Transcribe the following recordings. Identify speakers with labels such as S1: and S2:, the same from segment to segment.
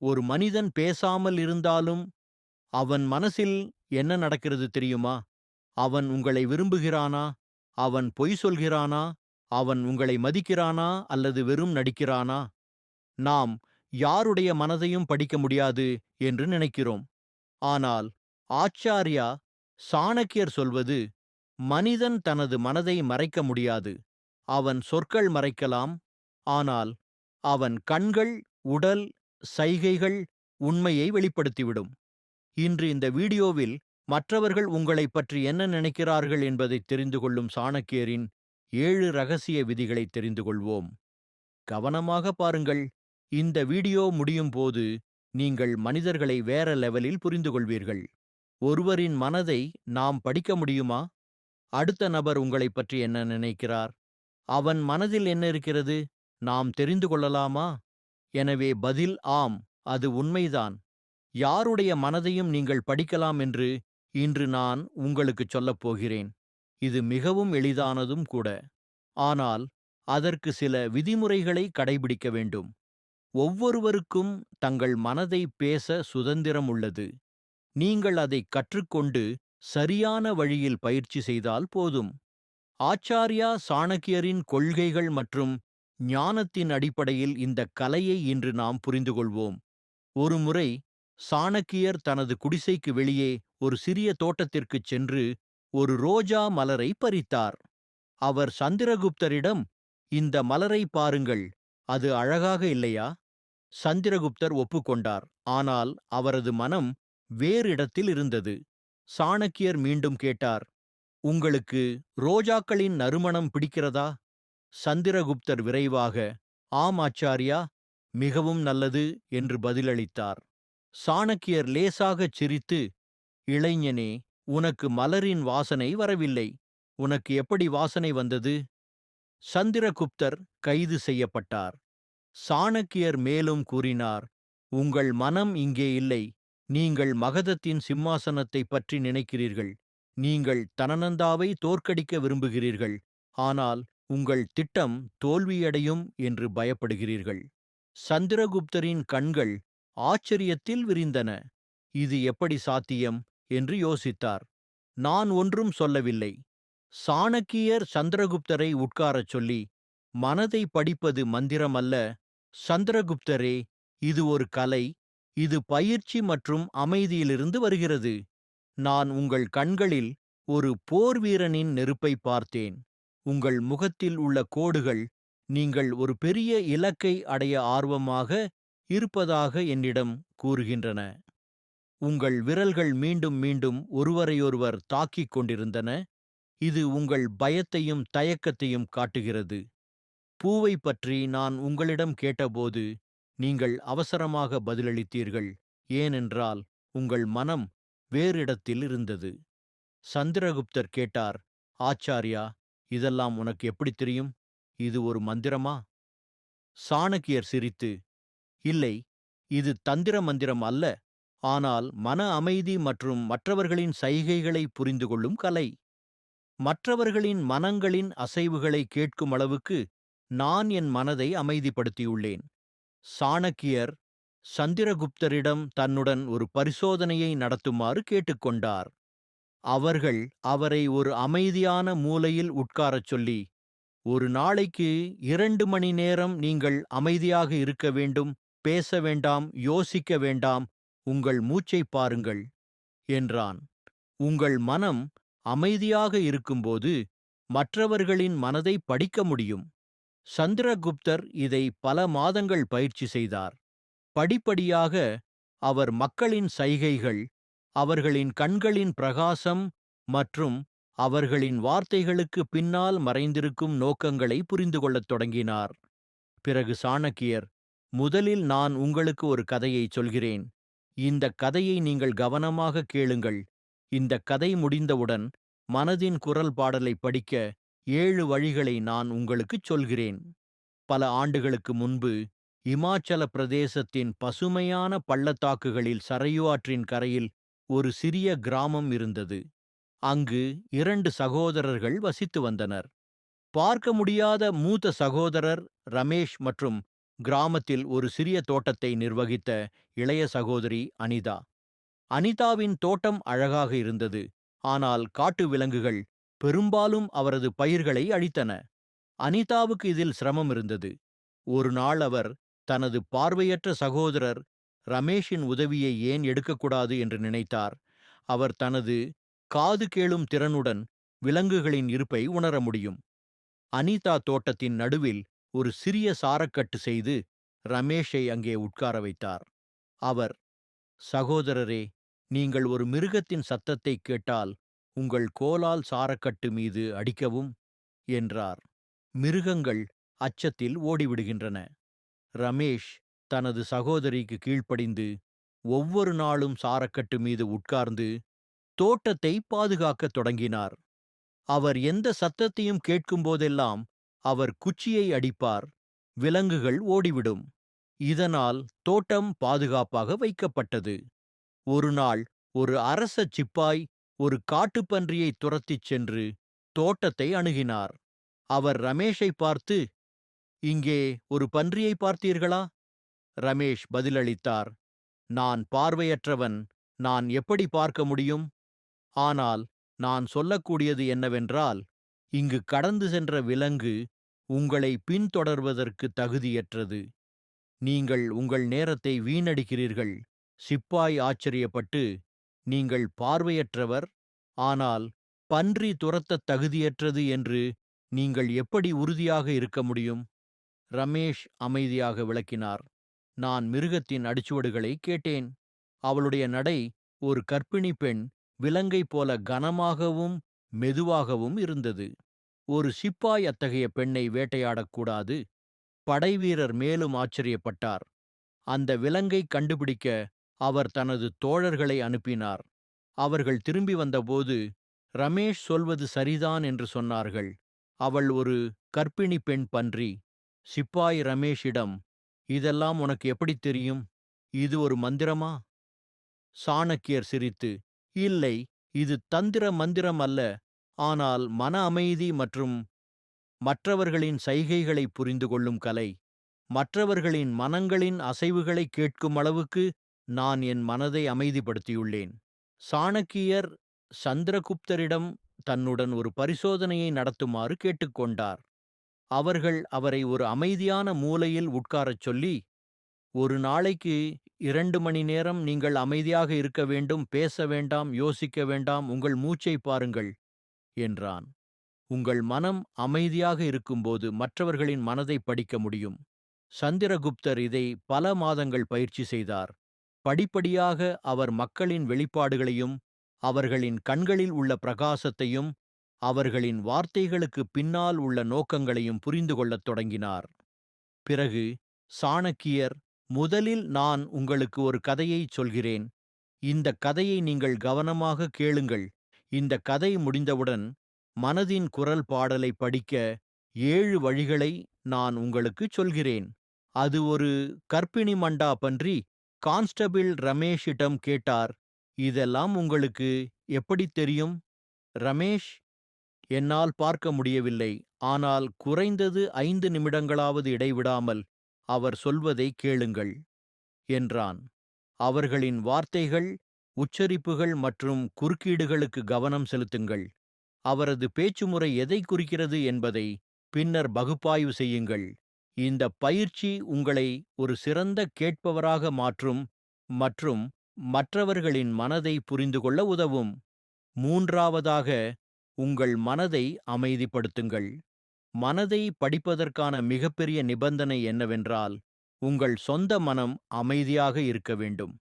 S1: ஒரு மனிதன் பேசாமல் இருந்தாலும் அவன் மனசில் என்ன நடக்கிறது தெரியுமா? அவன் உங்களை விரும்புகிறானா? அவன் பொய் சொல்கிறானா? அவன் உங்களை மதிக்கிறானா அல்லது வெறும் நடிக்கிறானா? நாம் யாருடைய மனதையும் படிக்க முடியாது என்று நினைக்கிறோம். ஆனால் ஆச்சார்யா சாணக்கியர் சொல்வது, மனிதன் தனது மனதை மறைக்க முடியாது. அவன் சொற்கள் மறைக்கலாம், ஆனால் அவன் கண்கள், உடல், சைகைகள் உண்மையை வெளிப்படுத்திவிடும். இன்று இந்த வீடியோவில் மற்றவர்கள் உங்களைப் பற்றி என்ன நினைக்கிறார்கள் என்பதைத் தெரிந்து கொள்ளும் சாணக்கியரின் 7 ரகசிய விதிகளை தெரிந்து கொள்வோம். கவனமாக பாருங்கள். இந்த வீடியோ முடியும் போது நீங்கள் மனிதர்களை வேற லெவலில் புரிந்து கொள்வீர்கள். ஒருவரின் மனதை நாம் படிக்க முடியுமா? அடுத்த நபர் உங்களைப் பற்றி என்ன நினைக்கிறார்? அவன் மனதில் என்ன இருக்கிறது? நாம் தெரிந்து கொள்ளலாமா? எனவே பதில் ஆம், அது உண்மைதான். யாருடைய மனதையும் நீங்கள் படிக்கலாம் என்று இன்று நான் உங்களுக்குச் சொல்லப் போகிறேன். இது மிகவும் எளிதானதும் கூட. ஆனால் அதற்கு சில விதிமுறைகளை கடைபிடிக்க வேண்டும். ஒவ்வொருவருக்கும் தங்கள் மனதை பேச சுதந்திரம் உள்ளது. நீங்கள் அதை கற்றுக்கொண்டு சரியான வழியில் பயிற்சி செய்தால் போதும். ஆச்சார்யா சாணக்கியரின் கொள்கைகள் மற்றும் ஞானத்தின் அடிப்படையில் இந்த கலையை இன்று நாம் புரிந்துகொள்வோம். ஒருமுறை சாணக்கியர் தனது குடிசைக்கு வெளியே ஒரு சிறிய தோட்டத்திற்குச் சென்று ஒரு ரோஜா மலரை பறித்தார். அவர் சந்திரகுப்தரிடம், இந்த மலரை பாருங்கள், அது அழகாக இல்லையா? சந்திரகுப்தர் ஒப்புக்கொண்டார். ஆனால் அவரது மனம் வேறு இடத்தில் இருந்தது. சாணக்கியர் மீண்டும் கேட்டார், உங்களுக்கு ரோஜாக்களின் நறுமணம் பிடிக்கிறதா? சந்திரகுப்தர் விரைவாக, ஆம் ஆச்சார்யா, மிகவும் நல்லது என்று பதிலளித்தார். சாணக்கியர் லேசாகச் சிரித்து, இளைஞனே, உனக்கு மலரின் வாசனை வரவில்லை. உனக்கு எப்படி வாசனை வந்தது? சந்திரகுப்தர் கைது செய்யப்பட்டார். சாணக்கியர் மேலும் கூறினார், உங்கள் மனம் இங்கே இல்லை. நீங்கள் மகதத்தின் சிம்மாசனத்தைப் பற்றி நினைக்கிறீர்கள். நீங்கள் தனநந்தாவை தோற்கடிக்க விரும்புகிறீர்கள். ஆனால் உங்கள் திட்டம் தோல்வியடையும் என்று பயப்படுகிறீர்கள். சந்திரகுப்தரின் கண்கள் ஆச்சரியத்தில் விரிந்தன. இது எப்படி சாத்தியம் என்று யோசித்தார். நான் ஒன்றும் சொல்லவில்லை. சாணக்கியர் சந்திரகுப்தரை உட்காரச் சொல்லி, மனதை படிப்பது மந்திரம் அல்ல சந்திரகுப்தரே, இது ஒரு கலை. இது பயிற்சி மற்றும் அமைதியிலிருந்து வருகிறது. நான் உங்கள் கண்களில் ஒரு போர் வீரனின் நெருப்பை பார்த்தேன். உங்கள் முகத்தில் உள்ள கோடுகள் நீங்கள் ஒரு பெரிய இலக்கை அடைய ஆர்வமாக இருப்பதாக என்னிடம் கூறுகின்றன. உங்கள் விரல்கள் மீண்டும் மீண்டும் ஒருவரையொருவர் தாக்கிக் கொண்டிருந்தன. இது உங்கள் பயத்தையும் தயக்கத்தையும் காட்டுகிறது. பூவை பற்றி நான் உங்களிடம் கேட்டபோது நீங்கள் அவசரமாக பதிலளித்தீர்கள். ஏனென்றால் உங்கள் மனம் வேறு இடத்தில் இருந்தது. சந்திரகுப்தர் கேட்டார், ஆச்சார்யா, இதெல்லாம் உனக்கு எப்படி தெரியும்? இது ஒரு மந்திரமா? சாணக்கியர் சிரித்து, இல்லை, இது தந்திர மந்திரம் அல்ல. ஆனால் மன அமைதி மற்றும் மற்றவர்களின் சைகைகளை புரிந்து கொள்ளும் கலை. மற்றவர்களின் மனங்களின் அசைவுகளை கேட்கும் அளவுக்கு நான் என் மனதை அமைதிப்படுத்தியுள்ளேன். சாணக்கியர் சந்திரகுப்தரிடம் தன்னுடன் ஒரு பரிசோதனையை நடத்துமாறு கேட்டுக்கொண்டார். அவர்கள் அவரை ஒரு அமைதியான மூலையில் உட்காரச் சொல்லி, ஒரு நாளைக்கு 2 மணி நேரம் நீங்கள் அமைதியாக இருக்க வேண்டும், பேச வேண்டாம், யோசிக்க வேண்டாம், உங்கள் மூச்சைப் பாருங்கள் என்றான். உங்கள் மனம் அமைதியாக இருக்கும்போது மற்றவர்களின் மனதை படிக்க முடியும். சந்திரகுப்தர் இதை பல மாதங்கள் பயிற்சி செய்தார். படிப்படியாக அவர் மக்களின் சைகைகள், அவர்களின் கண்களின் பிரகாசம் மற்றும் அவர்களின் வார்த்தைகளுக்கு பின்னால் மறைந்திருக்கும் நோக்கங்களை புரிந்து கொள்ளத் தொடங்கினார். பிறகு சாணக்கியர், முதலில் நான் உங்களுக்கு ஒரு கதையை சொல்கிறேன். இந்த கதையை நீங்கள் கவனமாக கேளுங்கள். இந்த கதை முடிந்தவுடன் மனதின் குரல் பாடலை படிக்க 7 வழிகளை நான் உங்களுக்குச் சொல்கிறேன். பல ஆண்டுகளுக்கு முன்பு இமாச்சல பிரதேசத்தின் பசுமையான பள்ளத்தாக்குகளில் சரையு ஆற்றின் கரையில் ஒரு சிறிய கிராமம் இருந்தது. அங்கு 2 சகோதரர்கள் வசித்து வந்தனர். பார்க்க முடியாத மூத்த சகோதரர் ரமேஷ் மற்றும் கிராமத்தில் ஒரு சிறிய தோட்டத்தை நிர்வகித்த இளைய சகோதரி அனிதா. அனிதாவின் தோட்டம் அழகாக இருந்தது. ஆனால் காட்டு விலங்குகள் பெரும்பாலும் அவரது பயிர்களை அழித்தன. அனிதாவுக்கு இதில் சிரமம் இருந்தது. ஒரு நாள் அவர் தனது பார்வையற்ற சகோதரர் ரமேஷின் உதவியை ஏன் எடுக்கக்கூடாது என்று நினைத்தார். அவர் தனது காது கேளும் திறனுடன் விலங்குகளின் இருப்பை உணர முடியும். அனிதா தோட்டத்தின் நடுவில் ஒரு சிறிய சாரக்கட்டு செய்து ரமேஷை அங்கே உட்கார வைத்தார். அவர், சகோதரரே, நீங்கள் ஒரு மிருகத்தின் சத்தத்தை கேட்டால் உங்கள் கோலால் சாரக்கட்டு மீது அடிக்கவும் என்றார். மிருகங்கள் அச்சத்தில் ஓடிவிடுகின்றன. ரமேஷ் தனது சகோதரிக்கு கீழ்ப்படிந்து ஒவ்வொரு நாளும் சாரக்கட்டு மீது உட்கார்ந்து தோட்டத்தை பாதுகாக்கத் தொடங்கினார். அவர் எந்த சத்தத்தையும் கேட்கும்போதெல்லாம் அவர் குச்சியை அடிப்பார். விலங்குகள் ஓடிவிடும். இதனால் தோட்டம் பாதுகாப்பாக வைக்கப்பட்டது. ஒரு நாள் ஒரு அரச சிப்பாய் ஒரு காட்டுப்பன்றியை துரத்திச் சென்று தோட்டத்தை அணுகினார். அவர் ரமேஷை பார்த்து, இங்கே ஒரு பன்றியை பார்த்தீர்களா? ரமேஷ் பதிலளித்தார், நான் பார்வையற்றவன், நான் எப்படி பார்க்க முடியும்? ஆனால் நான் சொல்லக்கூடியது என்னவென்றால், இங்கு கடந்து சென்ற விலங்கு உங்களை பின்தொடர்வதற்கு தகுதியற்றது. நீங்கள் உங்கள் நேரத்தை வீணடிக்கிறீர்கள். சிப்பாய் ஆச்சரியப்பட்டு, நீங்கள் பார்வையற்றவர், ஆனால் பன்றி துரத்தத் தகுதியற்றது என்று நீங்கள் எப்படி உறுதியாக இருக்க முடியும்? ரமேஷ் அமைதியாக விளக்கினார். நான் மிருகத்தின் அடிச்சுவடுகளை கேட்டேன். அவளுடைய நடை ஒரு கர்ப்பிணி பெண் விலங்கைப் போல கனமாகவும் மெதுவாகவும் இருந்தது. ஒரு சிப்பாய் அத்தகைய பெண்ணை வேட்டையாடக்கூடாது. படைவீரர் மேலும் ஆச்சரியப்பட்டார். அந்த விலங்கை கண்டுபிடிக்க அவர் தனது தோழர்களை அனுப்பினார். அவர்கள் திரும்பி வந்தபோது ரமேஷ் சொல்வது சரிதான் என்று சொன்னார்கள். அவள் ஒரு கர்ப்பிணி பெண் பன்றி. சிப்பாய் ரமேஷிடம், இதெல்லாம் உனக்கு எப்படித் தெரியும்? இது ஒரு மந்திரமா? சாணக்கியர் சிரித்து, இல்லை, இது தந்திர மந்திரம் அல்ல, ஆனால் மன அமைதி மற்றும் மற்றவர்களின் சைகைகளை புரிந்து கொள்ளும் கலை. மற்றவர்களின் மனங்களின் அசைவுகளை கேட்கும் அளவுக்கு நான் என் மனதை அமைதிப்படுத்தியுள்ளேன். சாணக்கியர் சந்திரகுப்தரிடம் தன்னுடன் ஒரு பரிசோதனையை நடத்துமாறு கேட்டுக்கொண்டார். அவர்கள் அவரை ஒரு அமைதியான மூலையில் உட்காரச் சொல்லி, ஒரு நாளைக்கு 2 மணி நேரம் நீங்கள் அமைதியாக இருக்க வேண்டும், பேச வேண்டாம், யோசிக்க வேண்டாம், உங்கள் மூச்சை பாருங்கள் என்றான். உங்கள் மனம் அமைதியாக இருக்கும்போது மற்றவர்களின் மனதை படிக்க முடியும். சந்திரகுப்தர் இதை பல மாதங்கள் பயிற்சி செய்தார். படிப்படியாக அவர் மக்களின் வெளிப்பாடுகளையும் அவர்களின் கண்களில் உள்ள பிரகாசத்தையும் அவர்களின் வார்த்தைகளுக்கு பின்னால் உள்ள நோக்கங்களையும் புரிந்து கொள்ளத் தொடங்கினார். பிறகு சாணக்கியர், முதலில் நான் உங்களுக்கு ஒரு கதையைச் சொல்கிறேன். இந்த கதையை நீங்கள் கவனமாக கேளுங்கள். இந்த கதை முடிந்தவுடன் மனதின் குரல் பாடலை படிக்க 7 வழிகளை நான் உங்களுக்குச் சொல்கிறேன். அது ஒரு கர்ப்பிணி மண்டா பன்றி கான்ஸ்டபிள் ரமேஷிடம் கேட்டார், இதெல்லாம் உங்களுக்கு எப்படித் தெரியும்? ரமேஷ், என்னால் பார்க்க முடியவில்லை, ஆனால் குறைந்தது 5 நிமிடங்களாவது இடைவிடாமல் அவர் சொல்வதை கேளுங்கள் என்றான். அவர்களின் வார்த்தைகள், உச்சரிப்புகள் மற்றும் குறுக்கீடுகளுக்கு கவனம் செலுத்துங்கள். அவரது பேச்சுமுறை எதை குறிக்கிறது என்பதை பின்னர் பகுப்பாய்வு செய்யுங்கள். இந்த பயிற்சி உங்களை ஒரு சிறந்த கேட்பவராக மாற்றும் மற்றும் மற்றவர்களின் மனதை புரிந்து கொள்ள உதவும். 3ஆவதாக, உங்கள் மனதை அமைதிப்படுத்துங்கள். மனதை படிப்பதற்கான மிகப்பெரிய நிபந்தனை என்னவென்றால், உங்கள் சொந்த மனம் அமைதியாக இருக்க வேண்டும்.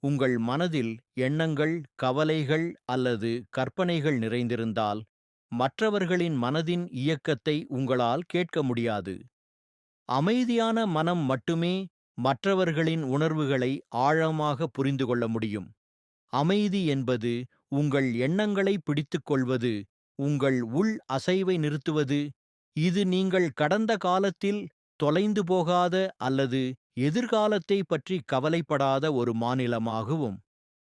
S1: உங்கள் மனதில் எண்ணங்கள், கவலைகள் அல்லது கற்பனைகள் நிறைந்திருந்தால், மற்றவர்களின் மனதின் இயக்கத்தை உங்களால் கேட்க முடியாது. அமைதியான மனம் மட்டுமே மற்றவர்களின் உணர்வுகளை ஆழமாக புரிந்து கொள்ள முடியும். அமைதி என்பது உங்கள் எண்ணங்களை பிடித்துக் கொள்வது, உங்கள் உள் அசைவை நிறுத்துவது. இது நீங்கள் கடந்த காலத்தில் தொலைந்து போகாத அல்லது எதிர்காலத்தை பற்றி கவலைப்படாத ஒரு மாநிலமாகவும்.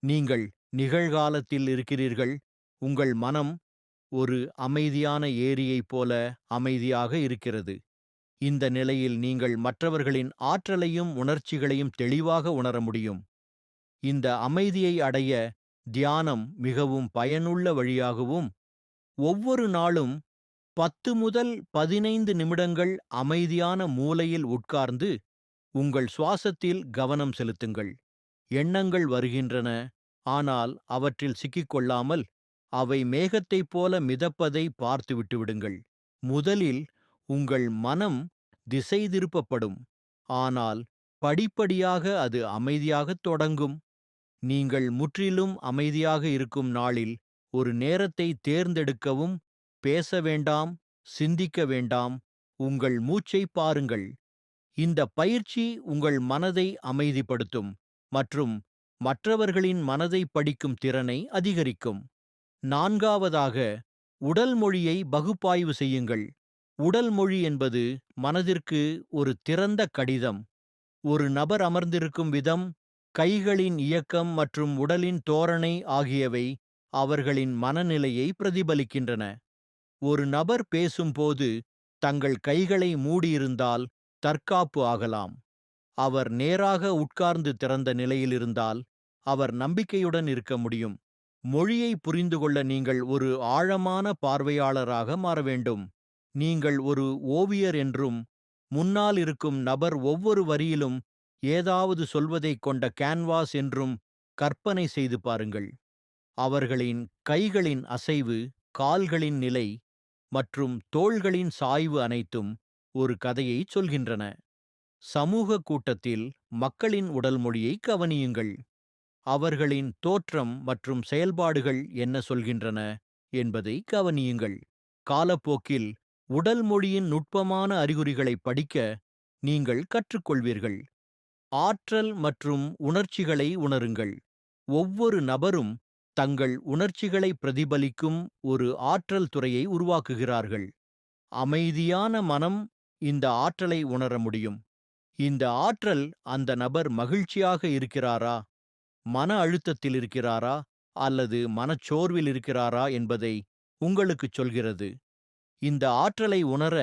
S1: நீங்கள் நிகழ்காலத்தில் இருக்கிறீர்கள். உங்கள் மனம் ஒரு அமைதியான ஏரியைப் போல அமைதியாக இருக்கிறது. இந்த நிலையில் நீங்கள் மற்றவர்களின் ஆற்றலையும் உணர்ச்சிகளையும் தெளிவாக உணர முடியும். இந்த அமைதியை அடைய தியானம் மிகவும் பயனுள்ள வழியாகவும், ஒவ்வொரு நாளும் 10 முதல் 15 நிமிடங்கள் அமைதியான மூலையில் உட்கார்ந்து உங்கள் சுவாசத்தில் கவனம் செலுத்துங்கள். எண்ணங்கள் வருகின்றன, ஆனால் அவற்றில் சிக்கிக்கொள்ளாமல் அவை மேகத்தைப் போல மிதப்பதை பார்த்து விட்டுவிடுங்கள். முதலில் உங்கள் மனம் திசை திருப்பப்படும், ஆனால் படிப்படியாக அது அமைதியாகத் தொடங்கும். நீங்கள் முற்றிலும் அமைதியாக இருக்கும் நாளில் ஒரு நேரத்தை தேர்ந்தெடுக்கவும். பேச வேண்டாம், சிந்திக்க வேண்டாம், உங்கள் மூச்சைப் பாருங்கள். இந்த பயிற்சி உங்கள் மனதை அமைதிப்படுத்தும் மற்றும் மற்றவர்களின் மனதை படிக்கும் திறனை அதிகரிக்கும். 4வதாக, உடல் மொழியை பகுப்பாய்வு செய்யுங்கள். உடல் மொழி என்பது மனதிற்கு ஒரு திறந்த கடிதம். ஒரு நபர் அமர்ந்திருக்கும் விதம், கைகளின் இயக்கம் மற்றும் உடலின் தோரணை ஆகியவை அவர்களின் மனநிலையை பிரதிபலிக்கின்றன. ஒரு நபர் பேசும்போது தங்கள் கைகளை மூடியிருந்தால் தற்காப்பு ஆகலாம். அவர் நேராக உட்கார்ந்து திறந்த நிலையில் இருந்தால் அவர் நம்பிக்கையுடன் இருக்க முடியும். மொழியை புரிந்துகொள்ள நீங்கள் ஒரு ஆழமான பார்வையாளராக மாற வேண்டும். நீங்கள் ஒரு ஓவியர் என்றும், முன்னால் இருக்கும் நபர் ஒவ்வொரு வரியிலும் ஏதாவது சொல்வதைக் கொண்ட கேன்வாஸ் என்றும் கற்பனை செய்து பாருங்கள். அவர்களின் கைகளின் அசைவு, கால்களின் நிலை மற்றும் தோள்களின் சாய்வு அனைத்தும் ஒரு கதையை சொல்கின்றன. சமூக கூட்டத்தில் மக்களின் உடல் மொழியை கவனியுங்கள். அவர்களின் தோற்றம் மற்றும் செயல்பாடுகள் என்ன சொல்கின்றன என்பதை கவனியுங்கள். காலப்போக்கில் உடல் மொழியின் நுட்பமான அறிகுறிகளை படிக்க நீங்கள் கற்றுக்கொள்வீர்கள். ஆற்றல் மற்றும் உணர்ச்சிகளை உணருங்கள். ஒவ்வொரு நபரும் தங்கள் உணர்ச்சிகளை பிரதிபலிக்கும் ஒரு ஆற்றல் துறையை உருவாக்குகிறார்கள். அமைதியான மனம் இந்த ஆற்றலை உணர முடியும். இந்த ஆற்றல் அந்த நபர் மகிழ்ச்சியாக இருக்கிறாரா, மன அழுத்தத்தில் இருக்கிறாரா அல்லது மனச்சோர்வில் இருக்கிறாரா என்பதை உங்களுக்குச் சொல்கிறது. இந்த ஆற்றலை உணர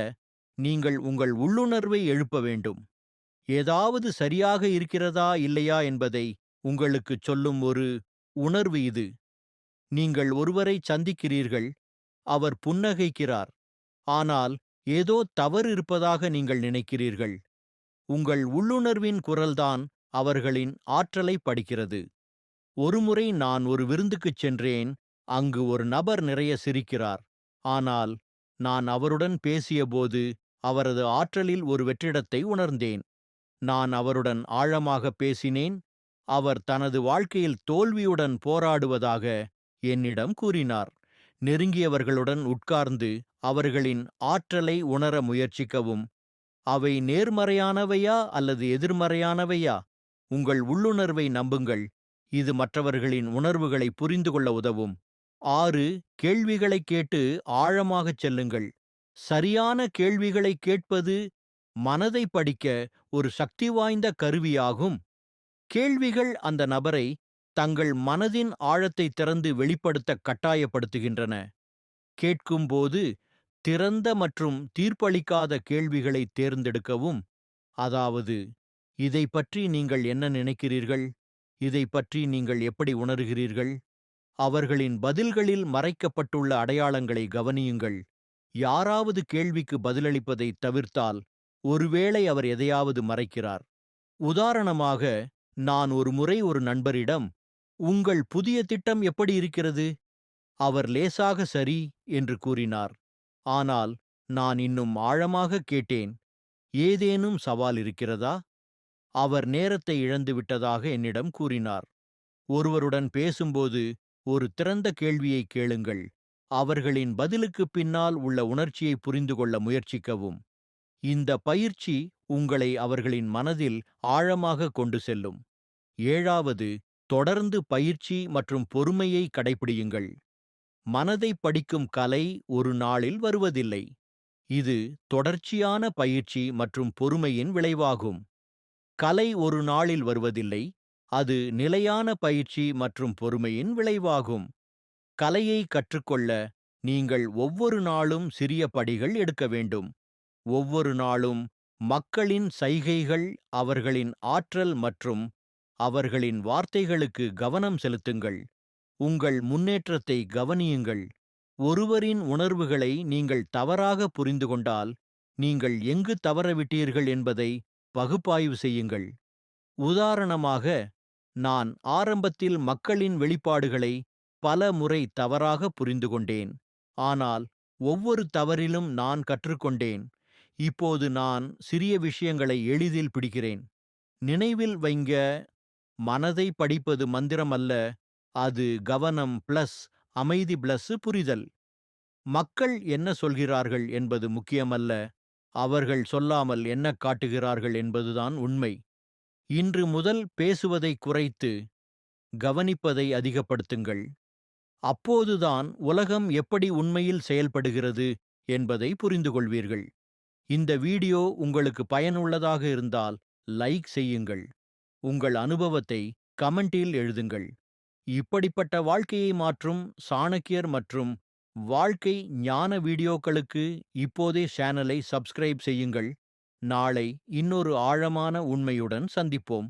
S1: நீங்கள் உங்கள் உள்ளுணர்வை எழுப்ப வேண்டும். ஏதாவது சரியாக இருக்கிறதா இல்லையா என்பதை உங்களுக்குச் சொல்லும் ஒரு உணர்வு இது. நீங்கள் ஒருவரை சந்திக்கிறீர்கள், அவர் புன்னகைக்கிறார், ஆனால் ஏதோ தவறு இருப்பதாக நீங்கள் நினைக்கிறீர்கள். உங்கள் உள்ளுணர்வின் குரல்தான் அவர்களின் ஆற்றலை படிக்கிறது. ஒருமுறை நான் ஒரு விருந்துக்குச் சென்றேன். அங்கு ஒரு நபர் நிறைய சிரிக்கிறார், ஆனால் நான் அவருடன் பேசியபோது அவரது ஆற்றலில் ஒரு வெற்றிடத்தை உணர்ந்தேன். நான் அவருடன் ஆழமாக பேசினேன். அவர் தனது வாழ்க்கையில் தோல்வியுடன் போராடுவதாக என்னிடம் கூறினார். நெருங்கியவர்களுடன் உட்கார்ந்து அவர்களின் ஆற்றலை உணர முயற்சிக்கவும். அவை நேர்மறையானவையா அல்லது எதிர்மறையானவையா? உங்கள் உள்ளுணர்வை நம்புங்கள். இது மற்றவர்களின் உணர்வுகளை புரிந்து கொள்ள உதவும். 6. கேள்விகளைக் கேட்டு ஆழமாகச் செல்லுங்கள். சரியான கேள்விகளைக் கேட்பது மனதை படிக்க ஒரு சக்தி வாய்ந்த கருவியாகும். கேள்விகள் அந்த நபரை தங்கள் மனதின் ஆழத்தை திறந்து வெளிப்படுத்த கட்டாயப்படுத்துகின்றன. கேட்கும்போது திறந்த மற்றும் தீர்ப்பளிக்காத கேள்விகளை தேர்ந்தெடுக்கவும். அதாவது, இதை பற்றி நீங்கள் என்ன நினைக்கிறீர்கள்? இதை பற்றி நீங்கள் எப்படி உணர்கிறீர்கள்? அவர்களின் பதில்களில் மறைக்கப்பட்டுள்ள அடையாளங்களை கவனியுங்கள். யாராவது கேள்விக்கு பதிலளிப்பதை தவிர்த்தால், ஒருவேளை அவர் எதையாவது மறைக்கிறார். உதாரணமாக, நான் ஒரு முறை ஒரு நண்பரிடம், உங்கள் புதிய திட்டம் எப்படி இருக்கிறது? அவர் லேசாக சரி என்று கூறினார். ஆனால் நான் இன்னும் ஆழமாக கேட்டேன், ஏதேனும் சவால் இருக்கிறதா? அவர் நேரத்தை இழந்து விட்டதாக என்னிடம் கூறினார். ஒருவருடன் பேசும்போது ஒரு திறந்த கேள்வியை கேளுங்கள். அவர்களின் பதிலுக்கு பின்னால் உள்ள உணர்ச்சியை புரிந்து கொள்ள முயற்சிக்கவும். இந்த பயிற்சி உங்களை அவர்களின் மனதில் ஆழமாக கொண்டு செல்லும். 7வது, தொடர்ந்து பயிற்சி மற்றும் பொறுமையை கடைப்பிடியுங்கள். மனதை படிக்கும் கலை ஒரு நாளில் வருவதில்லை. இது தொடர்ச்சியான பயிற்சி மற்றும் பொறுமையின் விளைவாகும். கலை ஒரு நாளில் வருவதில்லை. அது நிலையான பயிற்சி மற்றும் பொறுமையின் விளைவாகும். கலையை கற்றுக்கொள்ள நீங்கள் ஒவ்வொரு நாளும் சிறிய படிகள் எடுக்க வேண்டும். ஒவ்வொரு நாளும் மக்களின் சைகைகள், அவர்களின் ஆற்றல் மற்றும் அவர்களின் வார்த்தைகளுக்கு கவனம் செலுத்துங்கள். உங்கள் முன்னேற்றத்தை கவனியுங்கள். ஒருவரின் உணர்வுகளை நீங்கள் தவறாக புரிந்து கொண்டால், நீங்கள் எங்கு தவறவிட்டீர்கள் என்பதை பகுப்பாய்வு செய்யுங்கள். உதாரணமாக, நான் ஆரம்பத்தில் மக்களின் வெளிப்பாடுகளை பல முறை தவறாக புரிந்து கொண்டேன். ஆனால் ஒவ்வொரு தவறிலும் நான் கற்றுக்கொண்டேன். இப்போது நான் சிறிய விஷயங்களை எளிதில் பிடிக்கிறேன். நினைவில் வைங்க, மனதை படிப்பது மந்திரம் அல்ல, அது கவனம் பிளஸ் அமைதி பிளஸ் புரிதல். மக்கள் என்ன சொல்கிறார்கள் என்பது முக்கியமல்ல, அவர்கள் சொல்லாமல் என்ன காட்டுகிறார்கள் என்பதுதான் உண்மை. இன்று முதல் பேசுவதை குறைத்து கவனிப்பதை அதிகப்படுத்துங்கள். அப்போதுதான் உலகம் எப்படி உண்மையில் செயல்படுகிறது என்பதை புரிந்துகொள்வீர்கள். இந்த வீடியோ உங்களுக்கு பயனுள்ளதாக இருந்தால் லைக் செய்யுங்கள். உங்கள் அனுபவத்தை கமெண்டில் எழுதுங்கள். இப்படிப்பட்ட வாழ்க்கையை மாற்றும் சாணக்கியர் மற்றும் வாழ்க்கை ஞான வீடியோக்களுக்கு இப்போதே சேனலை சப்ஸ்கிரைப் செய்யுங்கள். நாளை இன்னொரு ஆழமான உண்மையுடன் சந்திப்போம்.